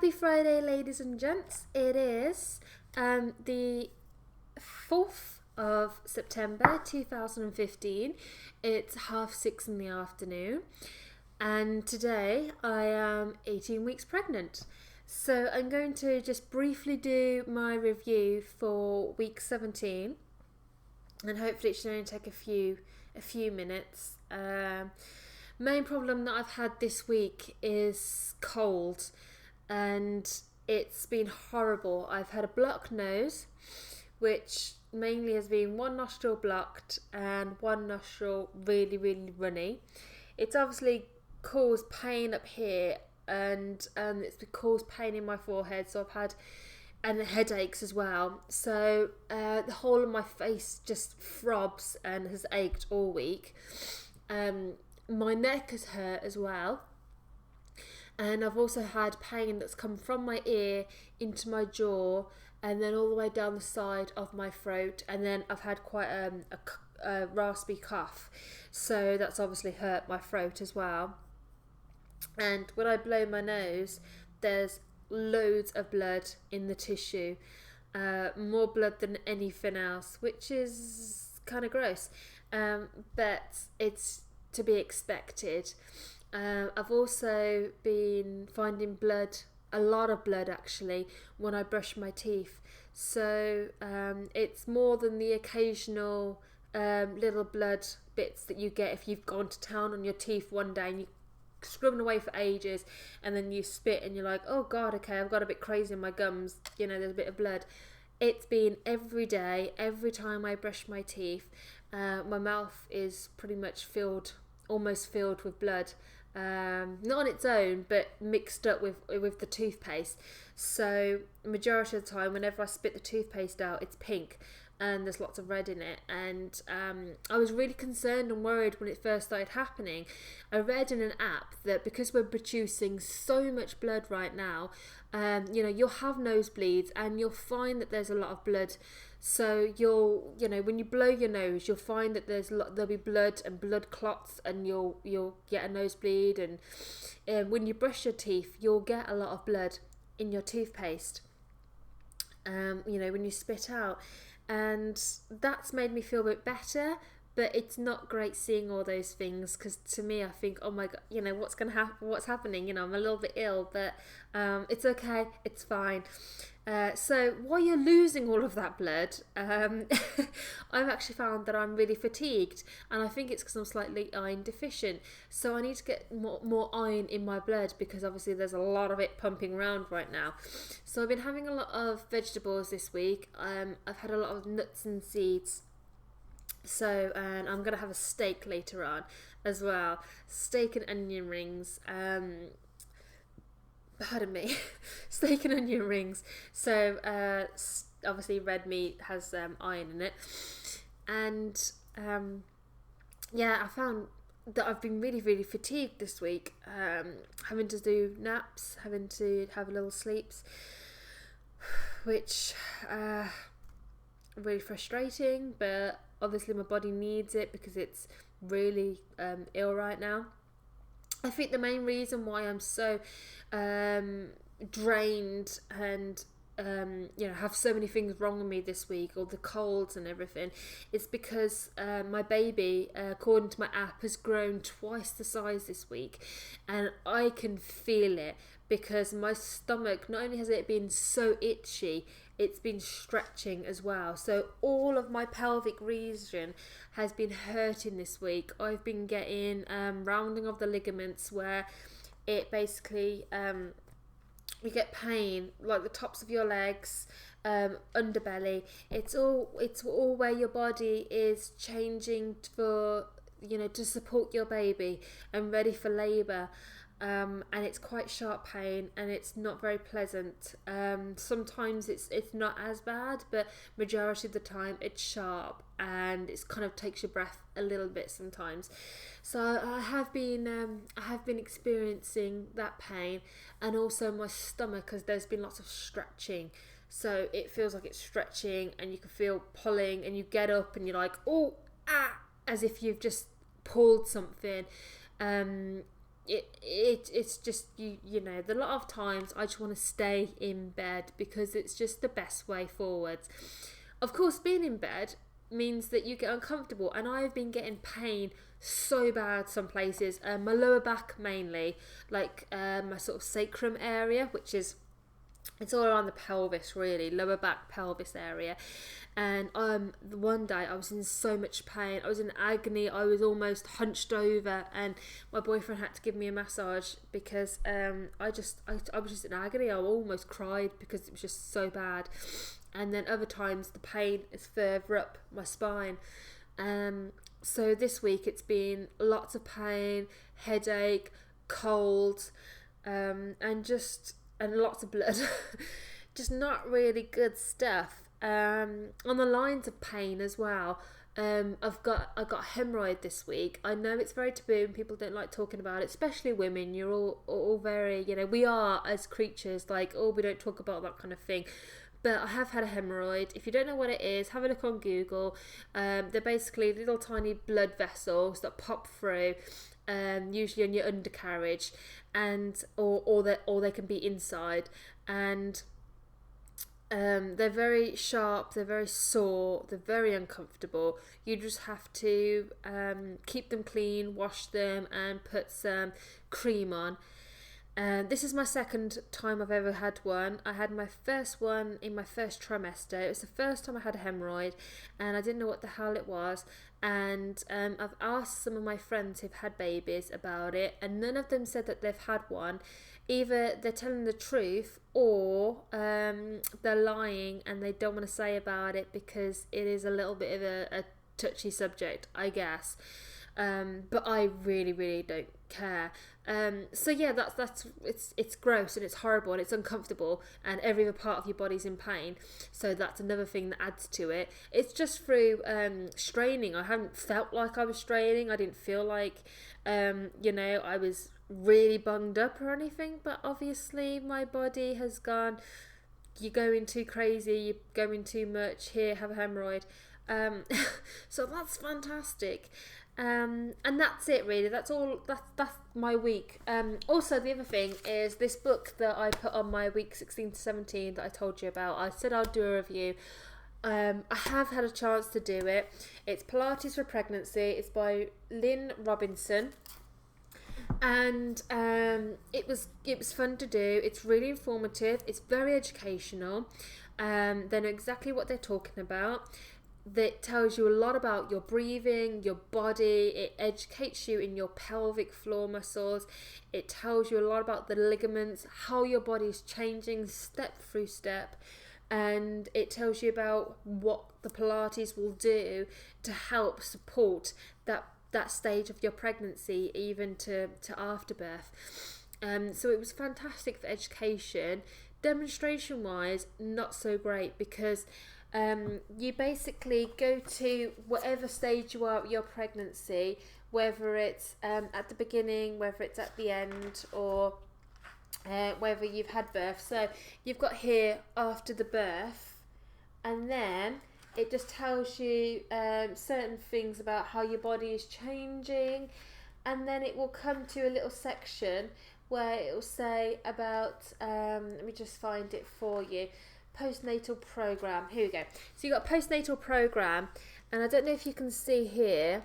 Happy Friday, ladies and gents. It is the 4th of September 2015. It's 6:30 in the afternoon, and today I am 18 weeks pregnant. So I'm going to just briefly do my review for week 17, and hopefully it should only take a few minutes. Main problem that I've had this week is cold, and it's been horrible. I've had a blocked nose, which mainly has been one nostril blocked and one nostril really, really runny. It's obviously caused pain up here, and it's caused pain in my forehead, so I've had and headaches as well. So the whole of my face just throbs and has ached all week. My neck has hurt as well, and I've also had pain that's come from my ear into my jaw and then all the way down the side of my throat, and then I've had quite a raspy cough, so that's obviously hurt my throat as well. And when I blow my nose, there's loads of blood in the tissue, more blood than anything else, which is kind of gross, but it's to be expected. I've also been finding blood, a lot of blood actually, when I brush my teeth. So it's more than the occasional little blood bits that you get if you've gone to town on your teeth one day and you scrubbing away for ages, and then you spit and you're like, oh god, okay, I've got a bit crazy in my gums, there's a bit of blood. It's been every day, every time I brush my teeth. My mouth is pretty much almost filled with blood, not on its own, but mixed up with the toothpaste. So majority of the time, whenever I spit the toothpaste out, it's pink and there's lots of red in it. And I was really concerned and worried when it first started happening. I read in an app that because we're producing so much blood right now, you'll have nosebleeds and you'll find that there's a lot of blood. So when you blow your nose, you'll find that there'll be blood and blood clots, and you'll get a nosebleed. And when you brush your teeth, you'll get a lot of blood in your toothpaste. When you spit out, and that's made me feel a bit better. But it's not great seeing all those things, because to me I think, oh my god, what's gonna happen? What's happening? I'm a little bit ill, but it's okay, it's fine. So while you're losing all of that blood, I've actually found that I'm really fatigued, and I think it's because I'm slightly iron deficient. So I need to get more iron in my blood, because obviously there's a lot of it pumping around right now. So I've been having a lot of vegetables this week. I've had a lot of nuts and seeds. So, and I'm going to have a steak later on as well. Steak and onion rings. Pardon me. Steak and onion rings. So, obviously red meat has iron in it. And, I found that I've been really, really fatigued this week. Having to do naps, having to have little sleeps, which really frustrating, but obviously my body needs it because it's really ill right now. I think the main reason why I'm so drained and have so many things wrong with me this week, all the colds and everything, is because my baby, according to my app, has grown twice the size this week, and I can feel it because my stomach, not only has it been so itchy, it's been stretching as well. So all of my pelvic region has been hurting this week. I've been getting rounding of the ligaments, where it basically you get pain like the tops of your legs, underbelly. It's all where your body is changing for to support your baby and ready for labour. And it's quite sharp pain, and it's not very pleasant. Sometimes it's not as bad, but majority of the time it's sharp, and it kind of takes your breath a little bit sometimes. So I have been experiencing that pain, and also my stomach, because there's been lots of stretching. So it feels like it's stretching, and you can feel pulling, and you get up and you're like, oh, as if you've just pulled something. it's just you know, a lot of times I just want to stay in bed because it's just the best way forwards. Of course, being in bed means that you get uncomfortable, and I've been getting pain so bad some places, my lower back mainly, like my sort of sacrum area, which is, it's all around the pelvis really, lower back pelvis area. And one day I was in so much pain, I was in agony, I was almost hunched over, and my boyfriend had to give me a massage because I was just in agony. I almost cried because it was just so bad. And then other times the pain is further up my spine. So this week it's been lots of pain, headache, cold, and lots of blood. Just not really good stuff. On the lines of pain as well, I got a hemorrhoid this week. I know it's very taboo and people don't like talking about it, especially women. You're all very, you know, we are as creatures like, oh, we don't talk about that kind of thing. But I have had a hemorrhoid. If you don't know what it is, have a look on Google. They're basically little tiny blood vessels that pop through, usually on your undercarriage, and or they can be inside, and they're very sharp, they're very sore, they're very uncomfortable. You just have to keep them clean, wash them, and put some cream on. This is my second time I've ever had one. I had my first one in my first trimester. It was the first time I had a hemorrhoid, and I didn't know what the hell it was. And I've asked some of my friends who've had babies about it, and none of them said that they've had one. Either they're telling the truth, or they're lying and they don't want to say about it because it is a little bit of a touchy subject, I guess. But I really, really don't care. So yeah, that's it's gross and it's horrible and it's uncomfortable, and every other part of your body's in pain. So that's another thing that adds to it. It's just through straining. I haven't felt like I was straining. I didn't feel like I was really bunged up or anything. But obviously my body has gone, you're going too crazy, you're going too much, here, have a hemorrhoid. So that's fantastic. And that's it really. That's all. That's my week. Also, the other thing is this book that I put on my week 16 to 17 that I told you about. I said I'd do a review. I have had a chance to do it. It's Pilates for Pregnancy. It's by Lynn Robinson, and it was fun to do. It's really informative. It's very educational. They know exactly what they're talking about. That tells you a lot about your breathing, your body. It educates you in your pelvic floor muscles. It tells you a lot about the ligaments, how your body is changing step through step, and it tells you about what the Pilates will do to help support that stage of your pregnancy, even to afterbirth. So it was fantastic for education. Demonstration wise, not so great, because you basically go to whatever stage you are of your pregnancy, whether it's at the beginning, whether it's at the end, or whether you've had birth. So you've got here after the birth, and then it just tells you certain things about how your body is changing, and then it will come to a little section where it will say about, let me just find it for you, postnatal program. Here we go. So you got postnatal program, and I don't know if you can see here,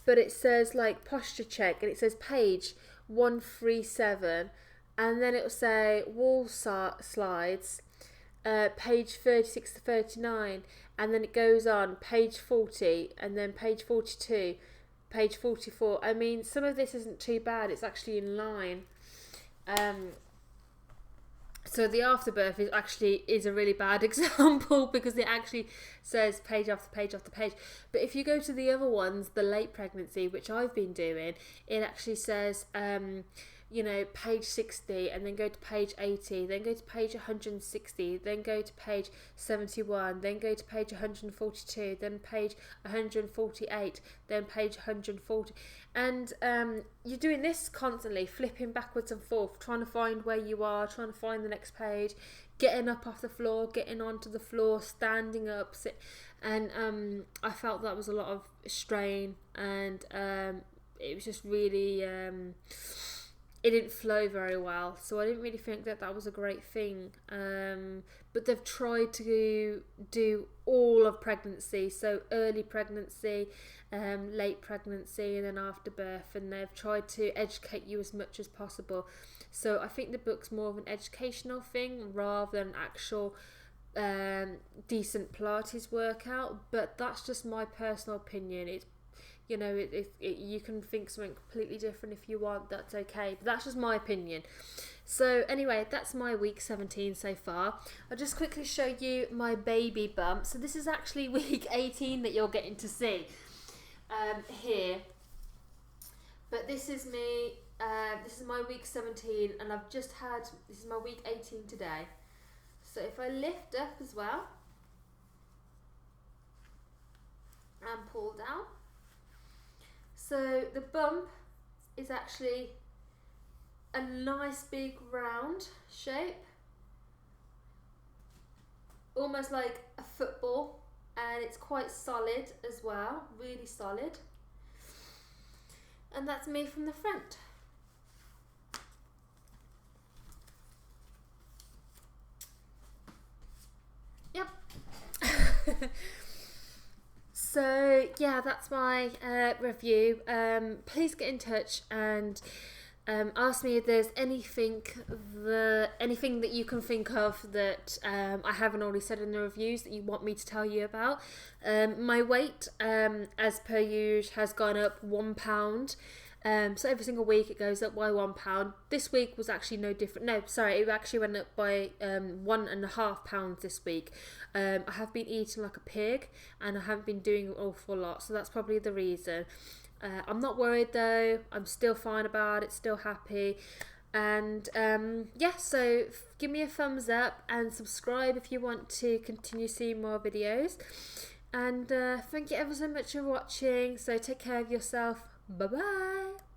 but it says like posture check, and it says page 137, and then it will say wall slides, page 36 to 39, and then it goes on page 40, and then page 42, page 44. I mean, some of this isn't too bad. It's actually in line. So the afterbirth is a really bad example, because it actually says page after page after page. But if you go to the other ones, the late pregnancy, which I've been doing, it actually says page 60, and then go to page 80, then go to page 160, then go to page 71, then go to page 142, then page 148, then page 140. And you're doing this constantly, flipping backwards and forth, trying to find where you are, trying to find the next page, getting up off the floor, getting onto the floor, standing up, and I felt that was a lot of strain, and it was just really it didn't flow very well, so I didn't really think that that was a great thing. But they've tried to do all of pregnancy, so early pregnancy, late pregnancy, and then after birth, and they've tried to educate you as much as possible. So I think the book's more of an educational thing rather than actual decent Pilates workout. But that's just my personal opinion. It's, you know, you can think something completely different if you want, that's okay, but that's just my opinion. So anyway, that's my week 17 so far. I'll just quickly show you my baby bump. So this is actually week 18 that you're getting to see here, but this is me. This is my week 17, and I've just had, this is my week 18 today. So if I lift up as well and pull down, so the bump is actually a nice big round shape, almost like a football, and it's quite solid as well, really solid. And that's me from the front. Yep. So yeah, that's my review. Please get in touch and ask me if there's anything that you can think of that I haven't already said in the reviews that you want me to tell you about. My weight, as per usual, has gone up £1. So every single week it goes up by £1. This week was actually no different. No, sorry, it actually went up by £1.5 this week. I have been eating like a pig, and I haven't been doing an awful lot, so that's probably the reason. I'm not worried though. I'm still fine about it, still happy. And yeah, so give me a thumbs up and subscribe if you want to continue seeing more videos. And thank you ever so much for watching. So take care of yourself. Bye bye.